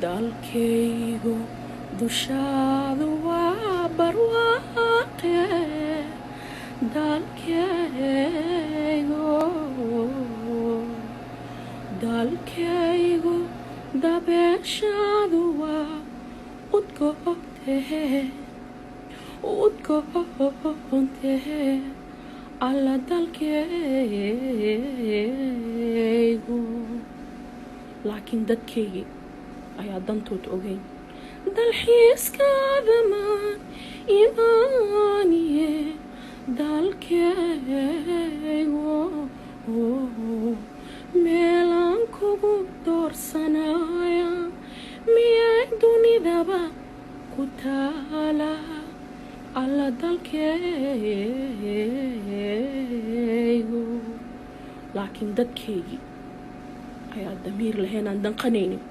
dalkaygu dushaadu waa barwaaqe dalkaygu dabeeshaadu waa udgoonte alla dalkaygu laakiin dadkaygii ayaa dantood ogeyn dalxiiskaada maan imaaniye dalkaygu meelaan kugu doorsanaya miyay dunidaba ku taala alla dalkaygu laakiin dadkaygii ayaa damiir lahayn aan danqanaynin